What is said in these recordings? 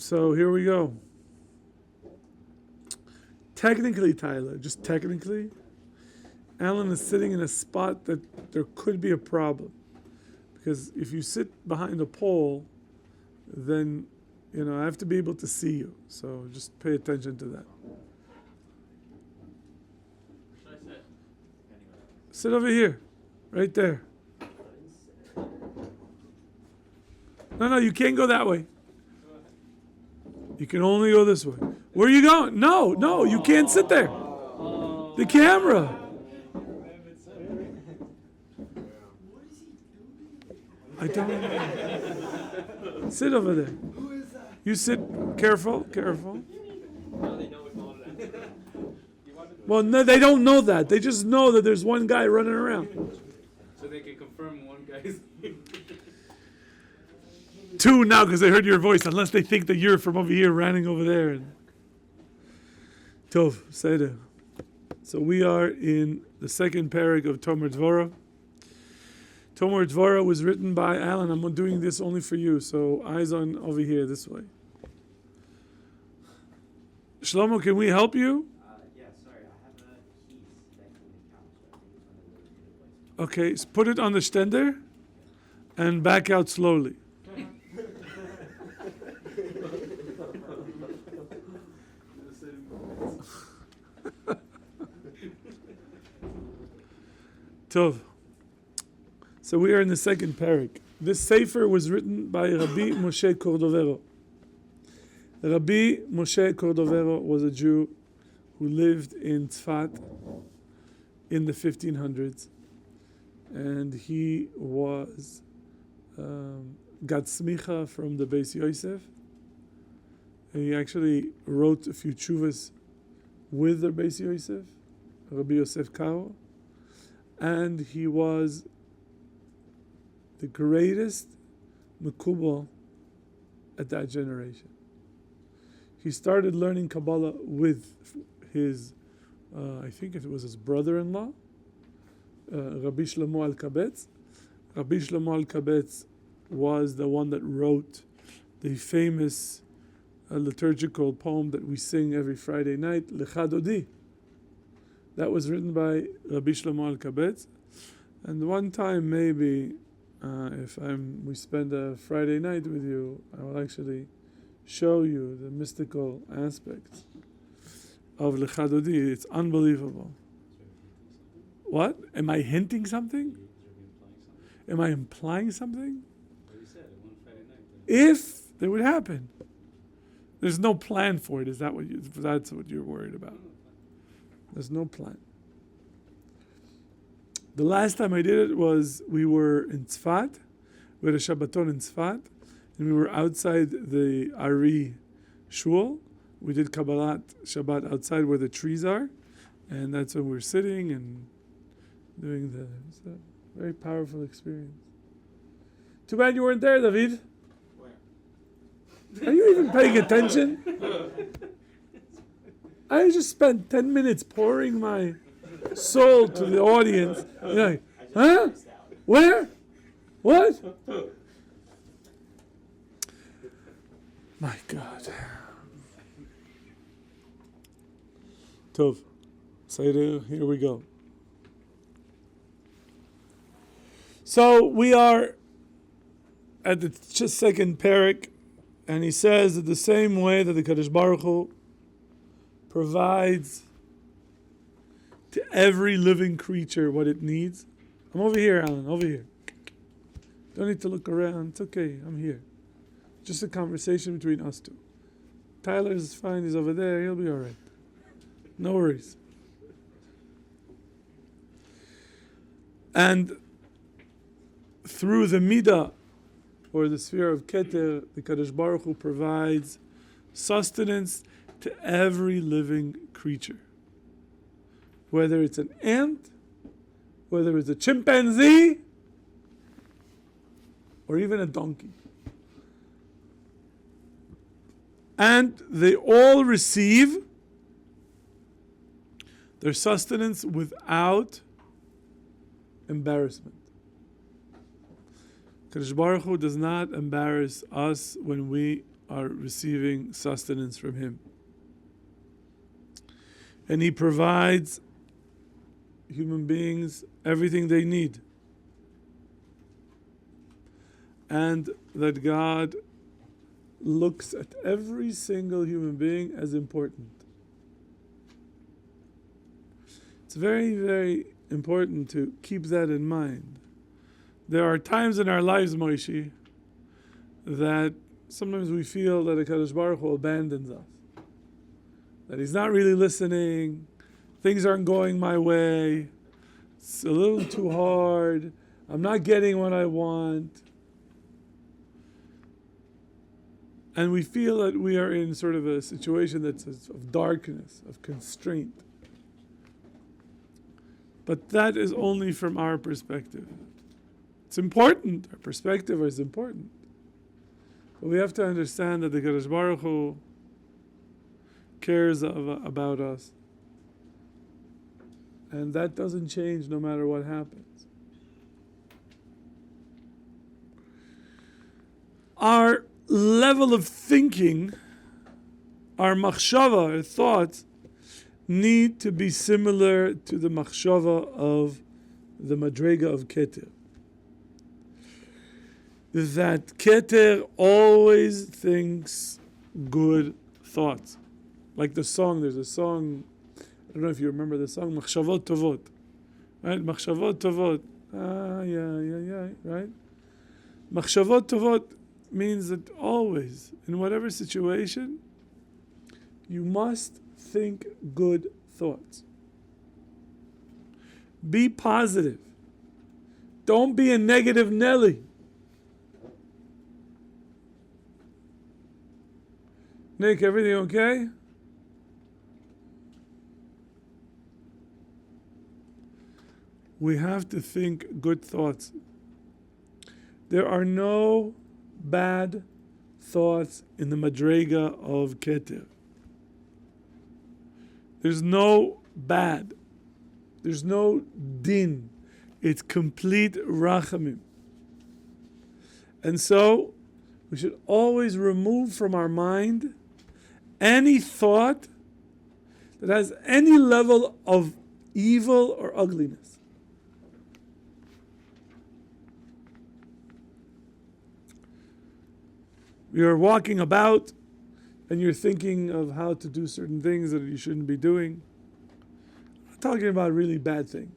So here we go. Technically, Tyler, just technically, Alan is sitting in a spot that there could be a problem. Because if you sit behind a pole, then, I have to be able to see you. So just pay attention to that. Where should I sit? Sit over here, right there. No, you can't go that way. You can only go this way. Where are you going? No, you can't sit there. The camera. I don't know. Sit over there. You sit. Careful. Well, no, they don't know that. They just know that there's one guy running around. So they can confirm one guy's. Two now because they heard your voice, unless they think that you're from over here running over there. Tov, Seder. So we are in the second parak of Tomer Devorah. Tomer Devorah was written by Alan. I'm doing this only for you, so eyes on over here this way. Shlomo, can we help you? Yeah, sorry, I have a keys back in the couch. So I think it's one of the places. Okay, so put it on the stender and back out slowly. Tov. So we are in the second parak. This sefer was written by Rabbi Moshe Cordovero. Rabbi Moshe Cordovero was a Jew who lived in Tzfat in the 1500s, and he was got smicha from the Beis Yosef, and he actually wrote a few tshuvas with the Beis Yosef, Rabbi Yosef Karo, and he was the greatest Mekubal at that generation. He started learning Kabbalah with his, I think it was his brother-in-law, Rabbi Shlomo Al-Kabetz. Rabbi Shlomo Al-Kabetz was the one that wrote the famous liturgical poem that we sing every Friday night, Lecha Dodi. That was written by Rabbi Shlomo Al-Kabetz. And one time maybe, if we spend a Friday night with you, I will actually show you the mystical aspects of Lecha Dodi. It's unbelievable. What? Am I hinting something? Am I implying something? If it would happen. There's no plan for it. Is that that's what you're worried about? There's no plan. The last time I did it was we were in Tzfat. We had a Shabbaton in Tzfat, and we were outside the Ari Shul. We did Kabbalat Shabbat outside where the trees are, and that's when we were sitting and doing it's a very powerful experience. Too bad you weren't there, David. Where? Are you even paying attention? I just spent 10 minutes pouring my soul to the audience. You're like, huh? Where? What? My God. Tov. Seder, here we go. So we are at the second parak, and he says that the same way that the Kadosh Baruch Hu provides to every living creature what it needs. I'm over here, Alan, over here. Don't need to look around. It's okay, I'm here. Just a conversation between us two. Tyler's fine, he's over there, he'll be all right. No worries. And through the Midah, or the sphere of Keter, the Kadosh Baruch Hu provides sustenance to every living creature. Whether it's an ant, whether it's a chimpanzee, or even a donkey. And they all receive their sustenance without embarrassment. Kadosh Baruch Hu does not embarrass us when we are receiving sustenance from Him. And He provides human beings everything they need. And that God looks at every single human being as important. It's very, very important to keep that in mind. There are times in our lives, Moshe, that sometimes we feel that HaKadosh Baruch Hu abandons us. That He's not really listening, things aren't going my way, it's a little too hard, I'm not getting what I want. And we feel that we are in sort of a situation that's of darkness, of constraint. But that is only from our perspective. It's important, our perspective is important. But we have to understand that the Kadosh Baruch Hu cares about us. And that doesn't change no matter what happens. Our level of thinking, our machshava, our thoughts, need to be similar to the machshava of the madrega of Keter. That Keter always thinks good thoughts. Like the song, there's a song, I don't know if you remember the song, Machshavot Tovot. Right? Machshavot Tovot. Right? Machshavot Tovot means that always, in whatever situation, you must think good thoughts. Be positive. Don't be a negative Nelly. Nick, everything okay? We have to think good thoughts. There are no bad thoughts in the madrega of Keter. There's no bad. There's no din. It's complete rachamim. And so, we should always remove from our mind any thought that has any level of evil or ugliness. You're walking about and you're thinking of how to do certain things that you shouldn't be doing. I'm not talking about really bad things.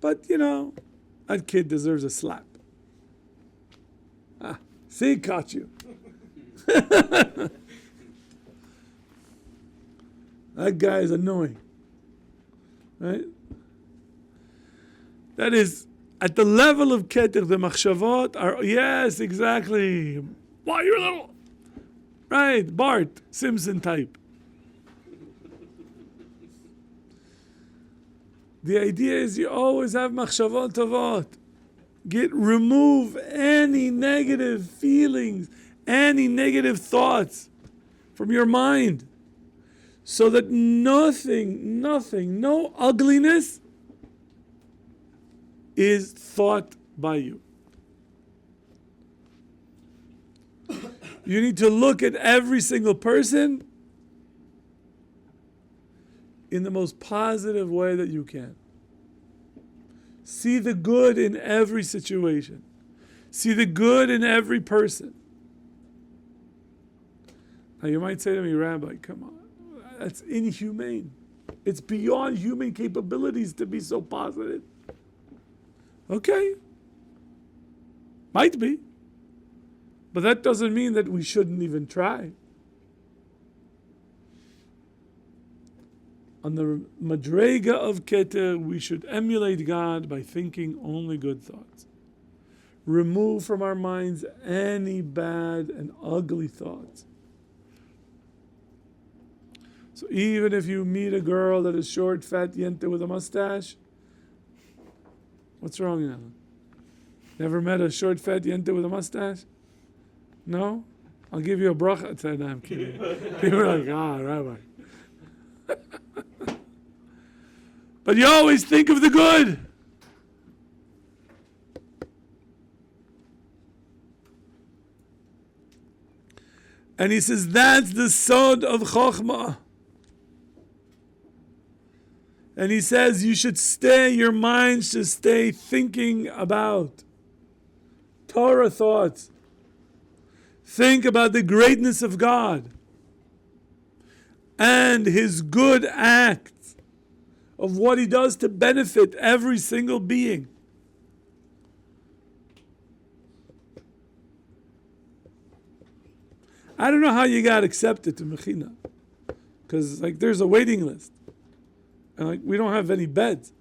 But, that kid deserves a slap. See, caught you. That guy is annoying. Right? That is, at the level of Keter, the machshavot are, yes, exactly. Why, you're little. Right, Bart, Simpson type. The idea is you always have machshavot tovot. Remove any negative feelings, any negative thoughts from your mind, so that nothing, no ugliness is thought by you. You need to look at every single person in the most positive way that you can. See the good in every situation. See the good in every person. Now you might say to me, Rabbi, come on, that's inhumane. It's beyond human capabilities to be so positive. Okay. Might be. But that doesn't mean that we shouldn't even try. On the madrega of Keter, we should emulate God by thinking only good thoughts. Remove from our minds any bad and ugly thoughts. So even if you meet a girl that is short, fat, yente with a mustache, what's wrong, Alan? Never met a short, fat, yente with a mustache? No? I'll give you a bracha. No, I'm kidding. People are like, Rabbi. But you always think of the good. And he says, that's the sod of Chokhmah. And he says, your mind should stay thinking about Torah thoughts. Think about the greatness of God and His good acts of what He does to benefit every single being. I don't know how you got accepted to Mechina, because there's a waiting list, and we don't have any beds,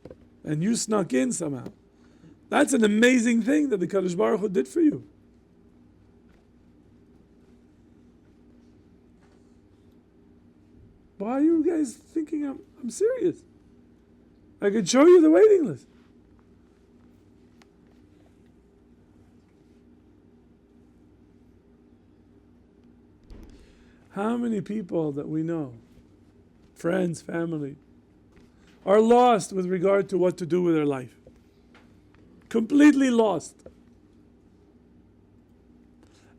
and you snuck in somehow. That's an amazing thing that the Kadosh Baruch Hu did for you. Why are you guys thinking I'm serious? I could show you the waiting list. How many people that we know, friends, family, are lost with regard to what to do with their life? Completely lost.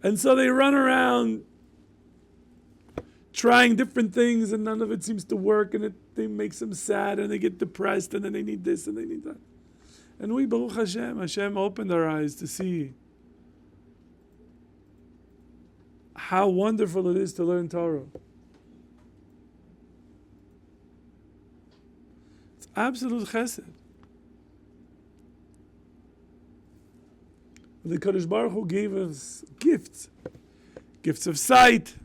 And so they run around trying different things, and none of it seems to work, and it makes them sad, and they get depressed, and then they need this and they need that. And we, Baruch Hashem opened our eyes to see how wonderful it is to learn Torah. It's absolute chesed. The Kadosh Baruch Hu gave us gifts. Gifts of sight.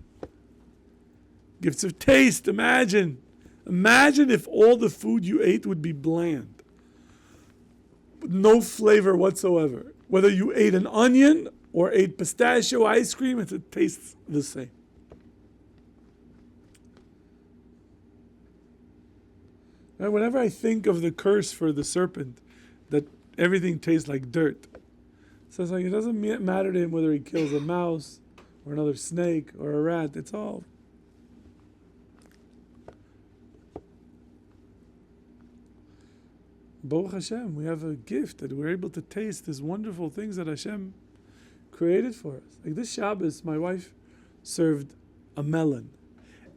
Gifts of taste. Imagine if all the food you ate would be bland. With no flavor whatsoever. Whether you ate an onion or ate pistachio ice cream, it tastes the same. Now, whenever I think of the curse for the serpent, that everything tastes like dirt, so it's it doesn't matter to him whether he kills a mouse or another snake or a rat. It's all. Baruch Hashem, we have a gift that we're able to taste these wonderful things that Hashem created for us. Like this Shabbos, my wife served a melon,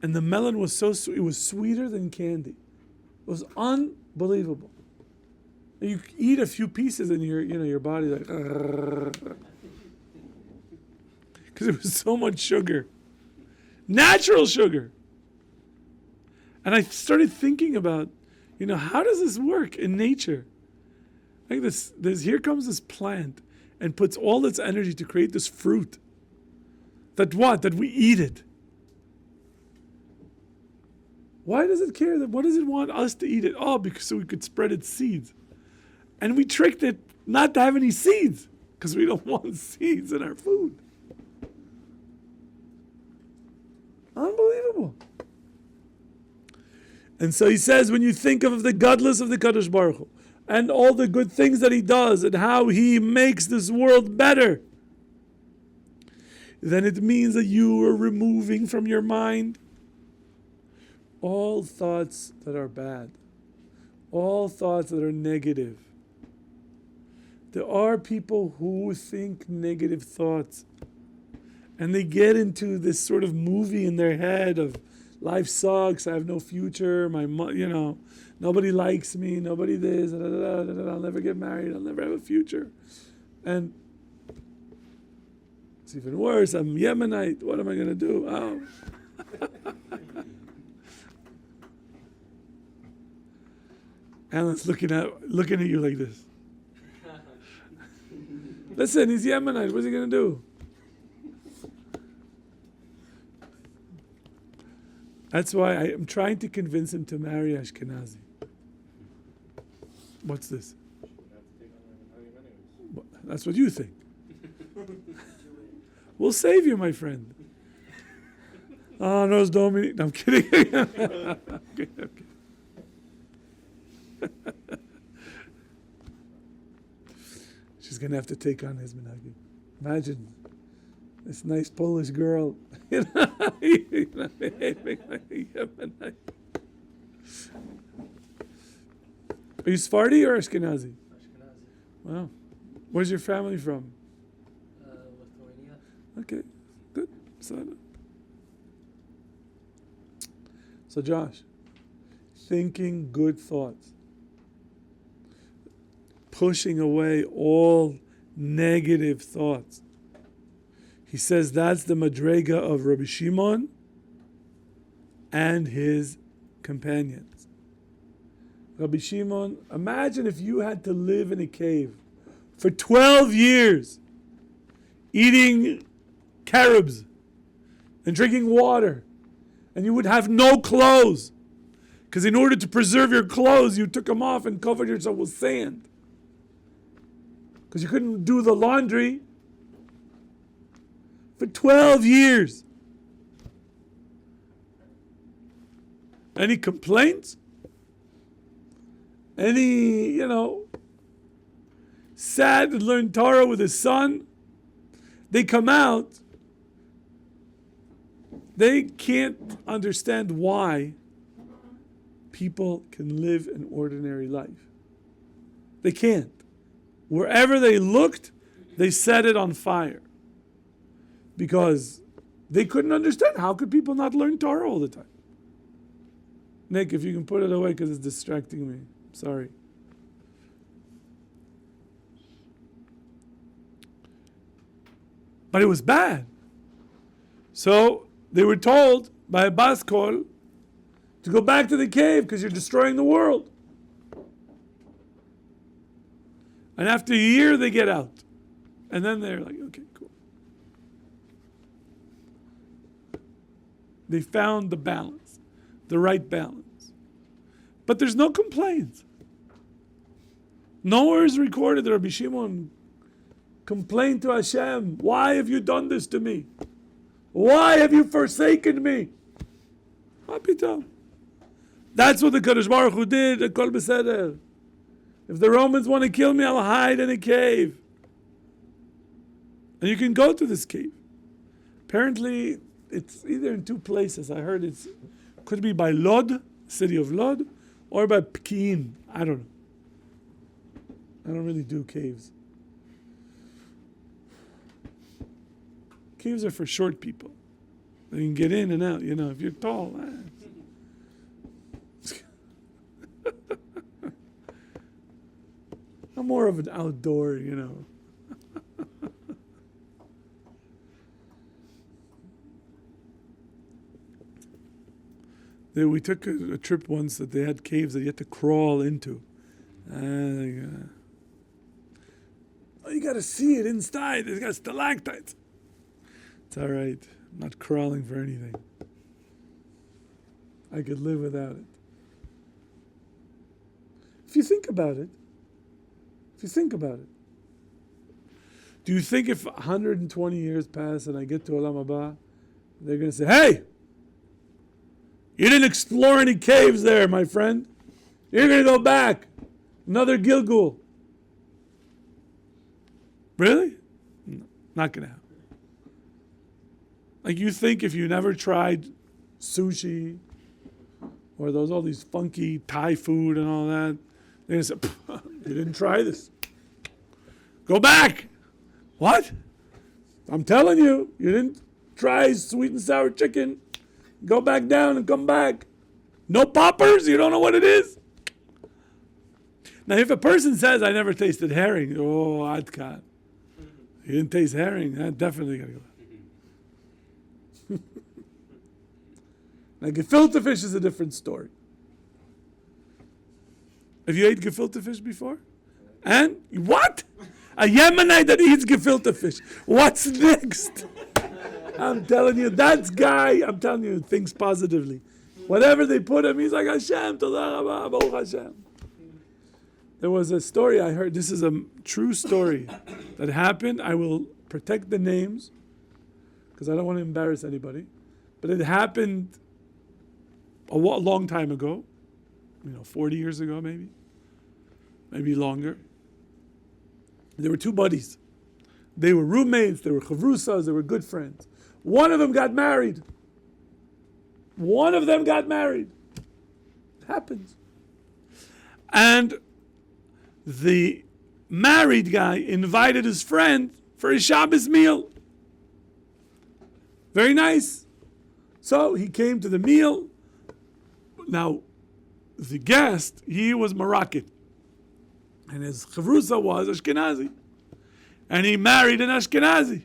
and the melon was so sweet; it was sweeter than candy. It was unbelievable. You eat a few pieces, and your body's like, because it was so much sugar, natural sugar. And I started thinking about, how does this work in nature? Like here comes this plant and puts all its energy to create this fruit. That we eat it. Why does it care? What does it want us to eat it? Oh, because so we could spread its seeds. And we tricked it not to have any seeds, because we don't want seeds in our food. Unbelievable. And so he says, when you think of the godless of the Kadosh Baruch Hu, and all the good things that He does, and how He makes this world better, then it means that you are removing from your mind all thoughts that are bad, all thoughts that are negative. There are people who think negative thoughts, and they get into this sort of movie in their head of life sucks, I have no future, nobody likes me, nobody this, I'll never get married, I'll never have a future. And it's even worse, I'm Yemenite, what am I going to do? Oh. Alan's looking at you like this. Listen, he's Yemenite, what's he going to do? That's why I'm trying to convince him to marry Ashkenazi. What's this? That's what you think. We'll save you, my friend. Oh, no, Dominic. No, I'm kidding. Okay. She's going to have to take on his minhagim. Imagine this nice Polish girl. Are you Sephardi or Ashkenazi? Ashkenazi. Wow. Where's your family from? Lithuania. Okay, good. So, So Josh, thinking good thoughts, pushing away all negative thoughts. He says that's the madrega of Rabbi Shimon and his companions. Rabbi Shimon, imagine if you had to live in a cave for 12 years, eating carobs and drinking water, and you would have no clothes. Because in order to preserve your clothes, you took them off and covered yourself with sand. Because you couldn't do the laundry for 12 years. Any complaints? Any, sad to learn Torah with his son? They come out, they can't understand why people can live an ordinary life. They can't. Wherever they looked, they set it on fire. Because they couldn't understand. How could people not learn Torah all the time? Nick, if you can put it away because it's distracting me. Sorry. But it was bad. So they were told by a baskol to go back to the cave because you're destroying the world. And after a year, they get out. And then they're like, okay, cool. They found the balance, the right balance. But there's no complaints. Nowhere is recorded that Rabbi Shimon complained to Hashem, why have you done this to me? Why have you forsaken me? That's what the Kadosh Baruch Hu did at Kol Beseder. If the Romans want to kill me, I'll hide in a cave. And you can go to this cave. Apparently, it's either in two places. I heard it could be by Lod, city of Lod, or by Pekin. I don't know. I don't really do caves. Caves are for short people. They can get in and out, if you're tall. I'm more of an outdoor, We took a trip once that they had caves that you had to crawl into. You got to see it inside. It's got stalactites. It's all right. I'm not crawling for anything. I could live without it. If you think about it, do you think if 120 years pass and I get to Olam Haba, they're going to say, hey, you didn't explore any caves there, my friend. You're going to go back. Another Gilgul. Really? No, not going to happen. Like you think if you never tried sushi or all these funky Thai food and all that, they're going to say, you didn't try this. Go back. What? I'm telling you, you didn't try sweet and sour chicken. Go back down and come back. No poppers? You don't know what it is? Now, if a person says, I never tasted herring, Adkan. You didn't taste herring? I definitely got to go back. Now, gefilte fish is a different story. Have you ate gefilte fish before? And what? A Yemenite that eats gefilte fish. What's next? I'm telling you, thinks positively. Whatever they put him, he's like, Hashem, Todah Rabba, Baruch Hashem. There was a story I heard. This is a true story that happened. I will protect the names because I don't want to embarrass anybody. But it happened a long time ago, 40 years ago maybe longer. There were two buddies. They were roommates, they were chavrusas, they were good friends. One of them got married. It happens. And the married guy invited his friend for a Shabbos meal. Very nice. So he came to the meal. Now, the guest, he was Moroccan. And his chavrusa was Ashkenazi. And he married an Ashkenazi.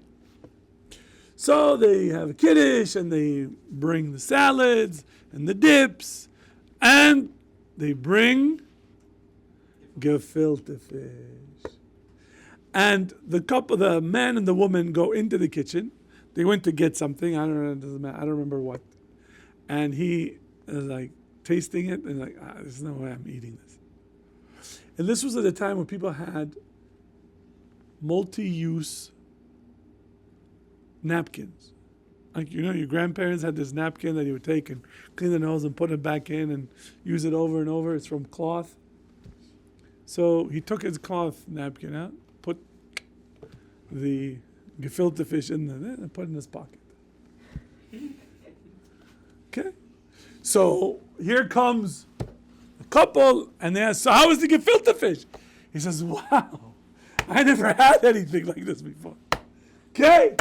So they have a kiddush, and they bring the salads and the dips, and they bring gefilte fish. And the man and the woman go into the kitchen. They went to get something. I don't know. It doesn't matter. I don't remember what. And he is like tasting it, and like, there's no way I'm eating this. And this was at a time when people had multi-use napkins. Like, your grandparents had this napkin that you would take and clean the nose and put it back in and use it over and over. It's from cloth. So he took his cloth napkin out, put the gefilte fish in there, and put it in his pocket. Okay? So here comes a couple, and they ask, so how is the gefilte fish? He says, wow, I never had anything like this before. Okay?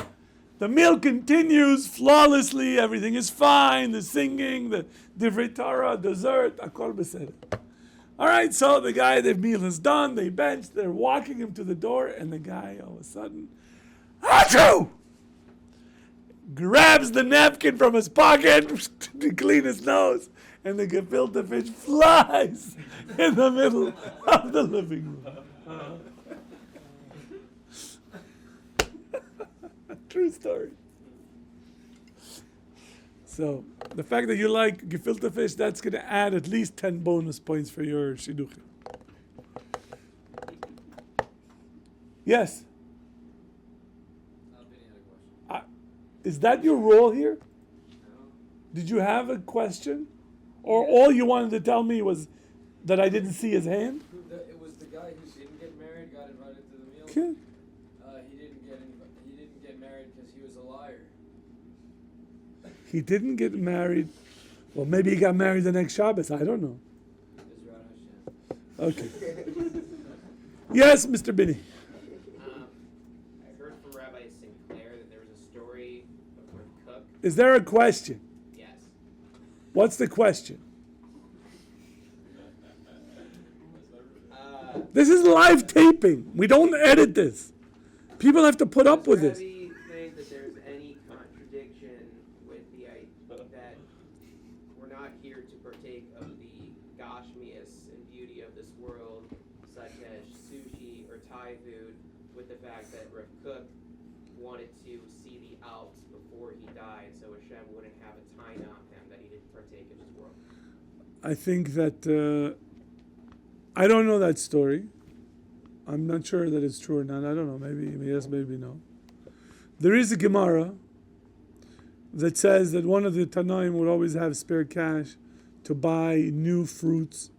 The meal continues flawlessly. Everything is fine. The singing, the Devorah Torah, dessert, akol beseder. All right, so the meal is done. They bench. They're walking him to the door, and the guy all of a sudden, achoo! Grabs the napkin from his pocket to clean his nose, and the gefilte fish flies in the middle of the living room. True story. So, the fact that you like gefilte fish, that's going to add at least 10 bonus points for your shidduchim. Yes? Is that your role here? Did you have a question? Or all you wanted to tell me was that I didn't see his hand? It was the guy who didn't get married, got invited to the meal. Okay. He didn't get married because he was a liar. He didn't get married. Well, maybe he got married the next Shabbos. I don't know. Okay. Yes, Mr. Binney. I heard from Rabbi Sinclair that there was a story of Rav Kook. Is there a question? Yes. What's the question? This is live taping. We don't edit this. People have to put up with this. Does Rabbi think that there's any contradiction with the idea that we're not here to partake of the gashmias and beauty of this world, such as sushi or Thai food, with the fact that Rav Kook wanted to see the Alps before he died, so Hashem wouldn't have a time on him that he didn't partake of this world? I think that I don't know that story. I'm not sure that it's true or not. I don't know. Maybe yes, maybe no. There is a Gemara that says that one of the Tanaim would always have spare cash to buy new fruits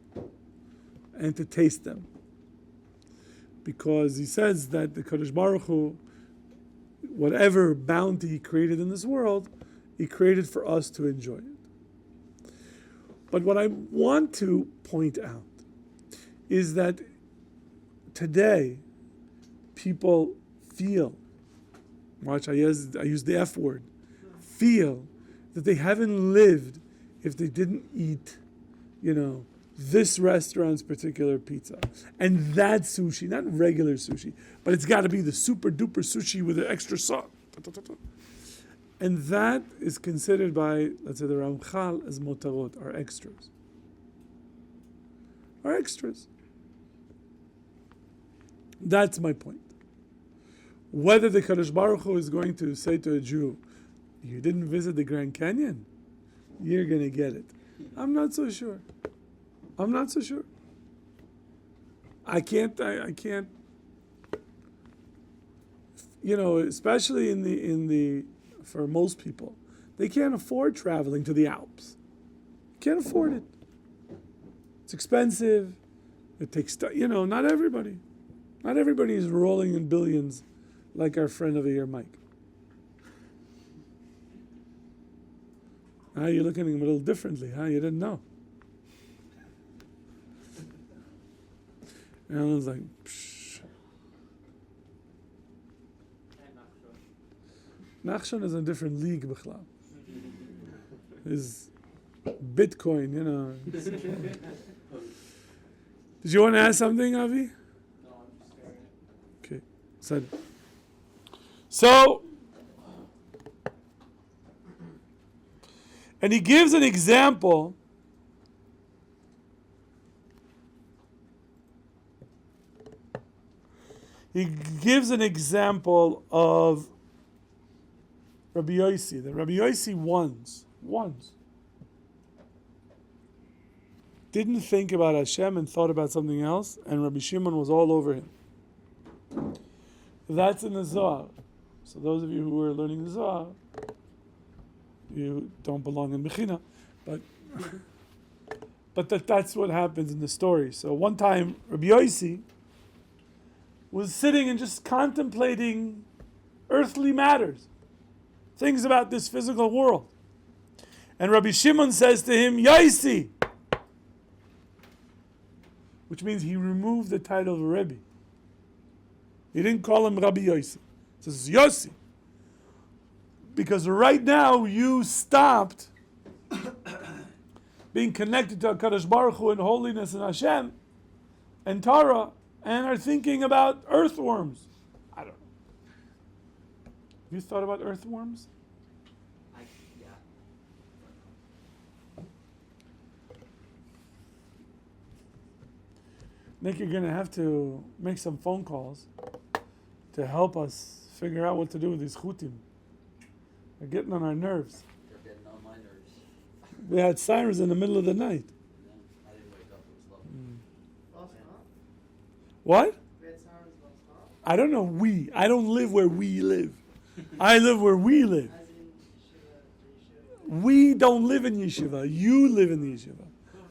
and to taste them. Because he says that the Kadosh Baruch Hu, whatever bounty he created in this world, he created for us to enjoy it. But what I want to point out is that today people feel, watch, I use the F word, feel that they haven't lived if they didn't eat, this restaurant's particular pizza. And that sushi, not regular sushi, but it's got to be the super duper sushi with the extra sauce. And that is considered by, let's say, the Ramchal as motarot, are extras. Are extras. That's my point. Whether the Kadosh Baruch Hu is going to say to a Jew, you didn't visit the Grand Canyon, you're going to get it. I'm not so sure. I can't, especially in the for most people, they can't afford traveling to the Alps. Can't afford it. It's expensive. It takes, not everybody. Not everybody is rolling in billions like our friend over here, Mike. You're looking at him a little differently, huh? You didn't know. And I was like, psh. Nachshon is a different league, B'chlal. Bitcoin, you know. Did you want to ask something, Avi? No, I'm just staring. Okay. So, and he gives an example. He gives an example of Rabbi Yossi. That Rabbi Yossi once didn't think about Hashem and thought about something else, and Rabbi Shimon was all over him. That's in the Zohar. So those of you who are learning the Zohar, you don't belong in Mechina, but that's what happens in the story. So one time, Rabbi Yossi was sitting and just contemplating earthly matters, things about this physical world. And Rabbi Shimon says to him, Yossi, which means he removed the title of Rebbe. He didn't call him Rabbi Yossi. He says, Yossi, because right now you stopped being connected to HaKadosh Baruch Hu and holiness and Hashem and Torah, and are thinking about earthworms. I don't know. Have you thought about earthworms? Yeah. Nick, you're going to have to make some phone calls to help us figure out what to do with these chutim. They're getting on our nerves. They're getting on my nerves. We had sirens in the middle of the night. I didn't wake up. It was lovely. Last night? What? We had sirens last night? I don't know I don't live where we live. I live where we live. As in Yeshiva. We don't live in Yeshiva. You live in the Yeshiva.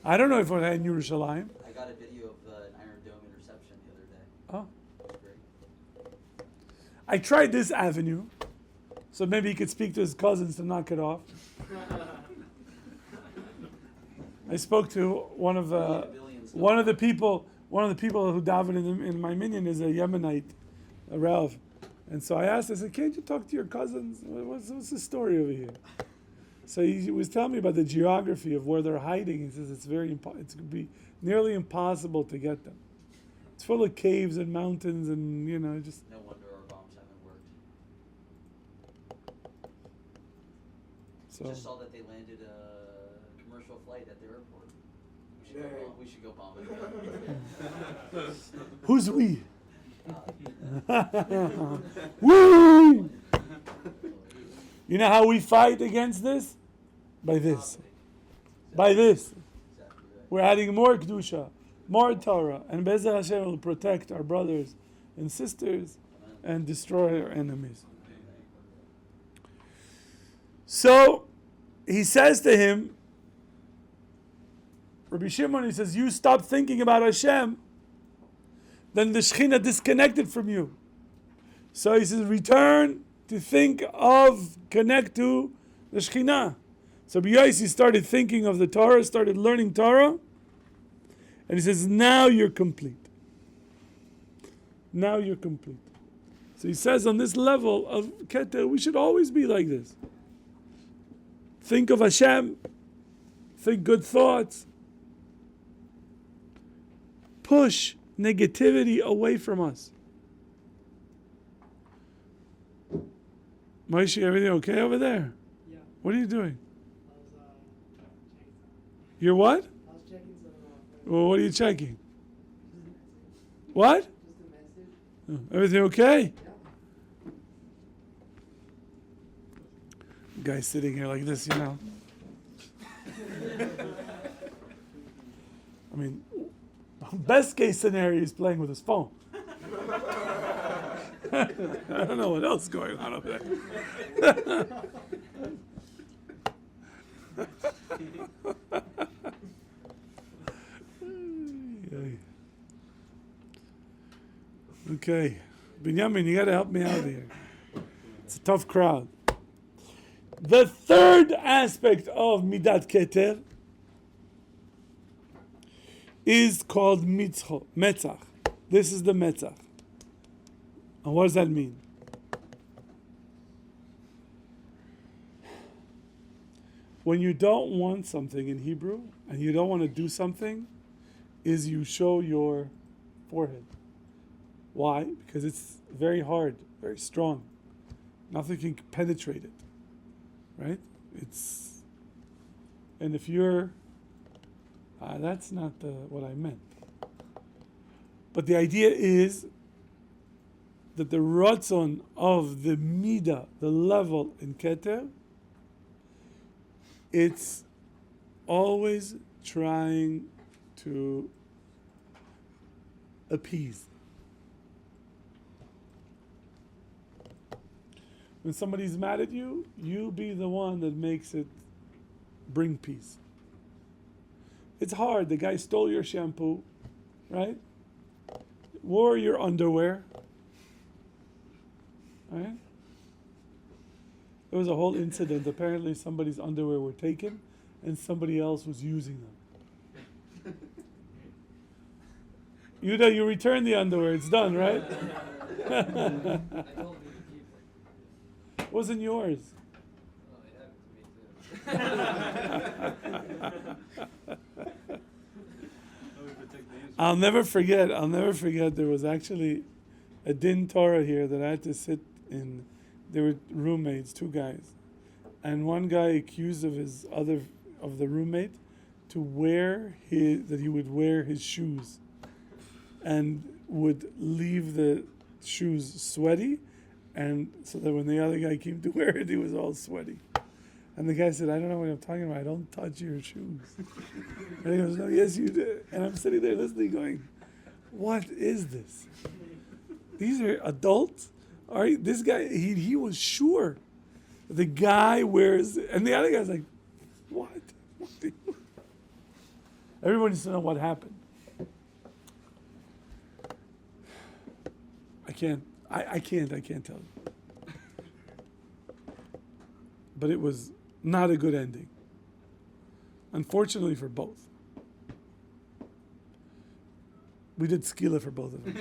I don't know if we're in Yerushalayim. I got a video of an Iron Dome interception the other day. Oh. It was great. I tried this avenue, so maybe he could speak to his cousins to knock it off. I spoke to one of the people who davened in my minyan is a Yemenite, a Rav, and so I asked. I said, "Can't you talk to your cousins? What's the story over here?" So he was telling me about the geography of where they're hiding. He says it's going to be nearly impossible to get them. It's full of caves and mountains, and just. No wonder our bombs haven't worked. So. Just saw that they landed a commercial flight at the airport. We should go bomb it again. Who's we? Woo! You know how we fight against this? By this. By this. Exactly right. We're adding more Kedusha, more Torah, and Be'ezer Hashem will protect our brothers and sisters and destroy our enemies. So, he says to him, Rabbi Shimon, he says, you stop thinking about Hashem, then the Shekhinah disconnected from you. So he says, return to connect to the Shekhinah. So B'Yossi started thinking of the Torah, started learning Torah, and he says, now you're complete. Now you're complete. So he says on this level of Keter, we should always be like this. Think of Hashem, think good thoughts, push negativity away from us. Moshe, everything okay over there? Yeah. What are you doing? I was checking something. You're what? I was checking something on Well, what are you checking? Just a message. What? Just a message. Oh, everything okay? Yeah. Guy sitting here like this, I mean, best case scenario is playing with his phone. I don't know what else is going on up there. Okay. Binyamin, you got to help me out here. It's a tough crowd. The third aspect of Midat Keter is called Metzach. This is the Metzach. And what does that mean? When you don't want something in Hebrew and you don't want to do something, is you show your forehead. Why? Because it's very hard, very strong. Nothing can penetrate it. Right? And if you're, that's not what I meant. But the idea is that the ratzon of the midah, the level in Keter, it's always trying to appease. When somebody's mad at you, you be the one that makes it bring peace. It's hard. The guy stole your shampoo, right? Wore your underwear, right? There was a whole incident. Apparently somebody's underwear were taken and somebody else was using them. You return the underwear. It's done, right? I told him he could keep it. Wasn't yours. Well, it happened to me too. I'll never forget, there was actually a din Torah here that I had to sit in. There were roommates, two guys. And one guy accused of the roommate that he would wear his shoes and would leave the shoes sweaty, and so that when the other guy came to wear it, he was all sweaty. And the guy said, I don't know what I'm talking about. I don't touch your shoes. And he goes, no, yes, you did. And I'm sitting there listening going, what is this? These are adults? All right, this guy, he was sure. The guy wears, and the other guy's like, what? Everybody needs to know what happened. I can't tell you. But it was not a good ending. Unfortunately for both. We did skila for both of them.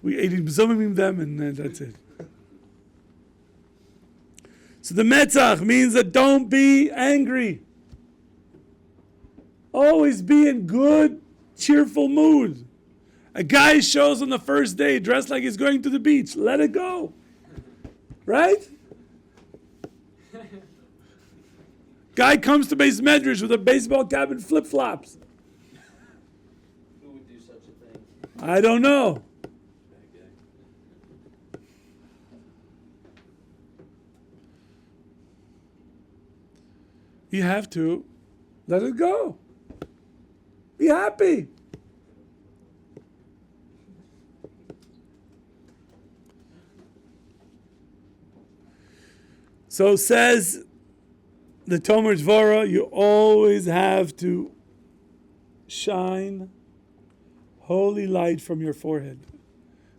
We ate them and that's it. So the metzach means that don't be angry. Always be in good, cheerful mood. A guy shows on the first day dressed like he's going to the beach. Let it go. Right? Guy comes to Beis Medrash with a baseball cap and flip-flops. Who would do such a thing? I don't know. You have to let it go. Be happy. So says the Tomer Devorah, you always have to shine holy light from your forehead.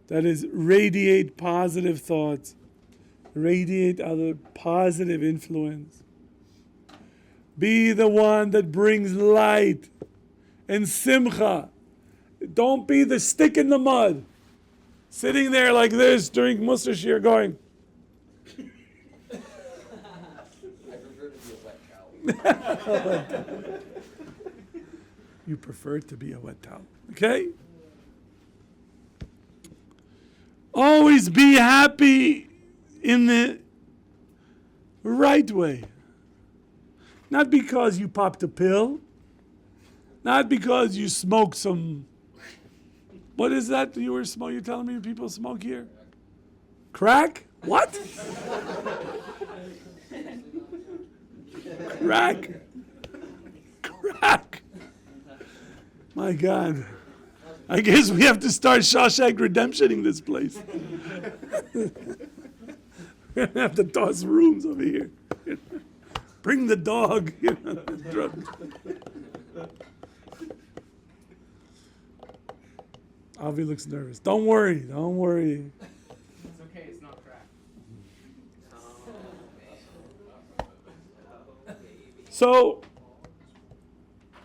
That is, radiate positive thoughts, radiate other positive influence. Be the one that brings light and simcha. Don't be the stick in the mud, sitting there like this during Musar Shir going, you prefer to be a wet towel. Okay? Always be happy in the right way. Not because you popped a pill. Not because you smoked some... What is that you're telling me people smoke here? Crack? What? Crack. Crack. My God. I guess we have to start Shawshank Redemptioning this place. We're going to have to toss rooms over here. Bring the dog. Avi looks nervous. Don't worry. It's okay, it's not crack. So,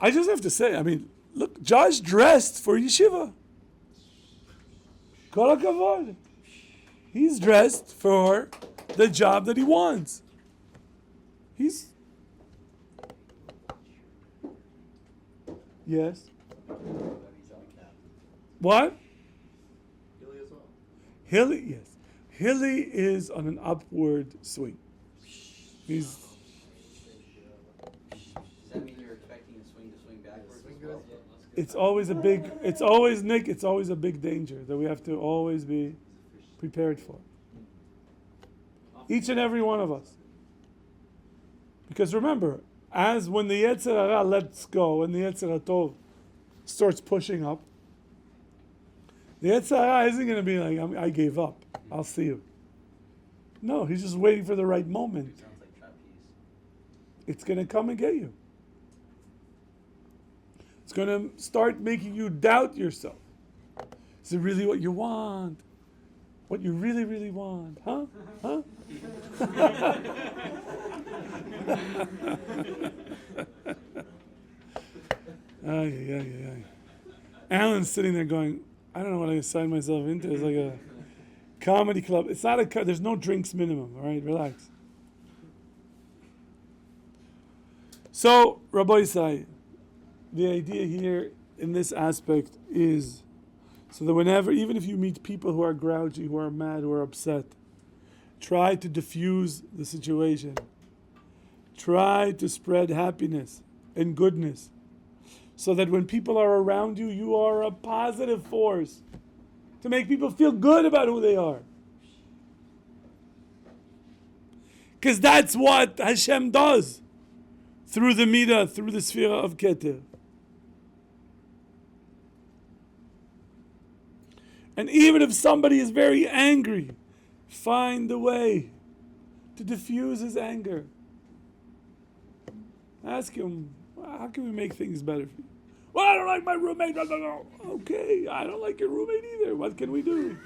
I just have to say, I mean, look, Josh dressed for yeshiva. Kol hakavod. He's dressed for the job that he wants. He's... Yes? What? Hilly, yes. Hilly is on an upward swing. He's... Does that mean you're expecting the swing to swing backwards as well? It's always a big danger that we have to always be prepared for. Each and every one of us. Because remember, as when the Yetzer Hara lets go and the Yetzer Tov starts pushing up, the Yetzer Hara isn't going to be like, I gave up, I'll see you. No, he's just waiting for the right moment. Sounds like trapeze. It's going to come and get you. It's going to start making you doubt yourself. Is it really what you want? What you really, really want? Huh? Huh? Alan's sitting there going, I don't know what I signed myself into. It's like a comedy club. It's not there's no drinks minimum, all right? Relax. So, Rabbi Isai, the idea here in this aspect is so that whenever, even if you meet people who are grouchy, who are mad, who are upset, try to diffuse the situation. Try to spread happiness and goodness so that when people are around you, you are a positive force to make people feel good about who they are. Because that's what Hashem does through the Midah, through the Sefira of Keter. And even if somebody is very angry, find a way to diffuse his anger. Ask him, how can we make things better for you? Well, I don't like my roommate. Okay, I don't like your roommate either. What can we do?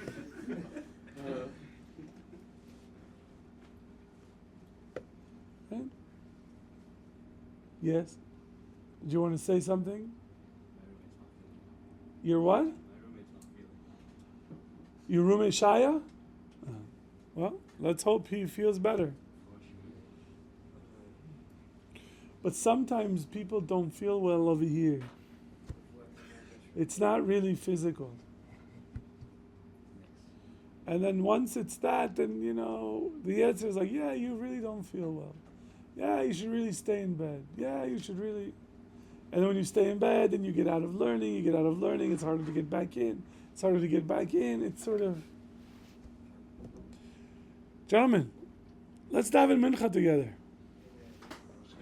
Right? Yes? Did you want to say something? Your what? Your roommate Shaya? Well, let's hope he feels better. But sometimes people don't feel well over here. It's not really physical. And then once it's that, then, the answer is like, yeah, you really don't feel well. Yeah, you should really stay in bed. Yeah, you should really... And then when you stay in bed, then you get out of learning, it's harder to get back in. It's sort of... Gentlemen, let's daven mincha together.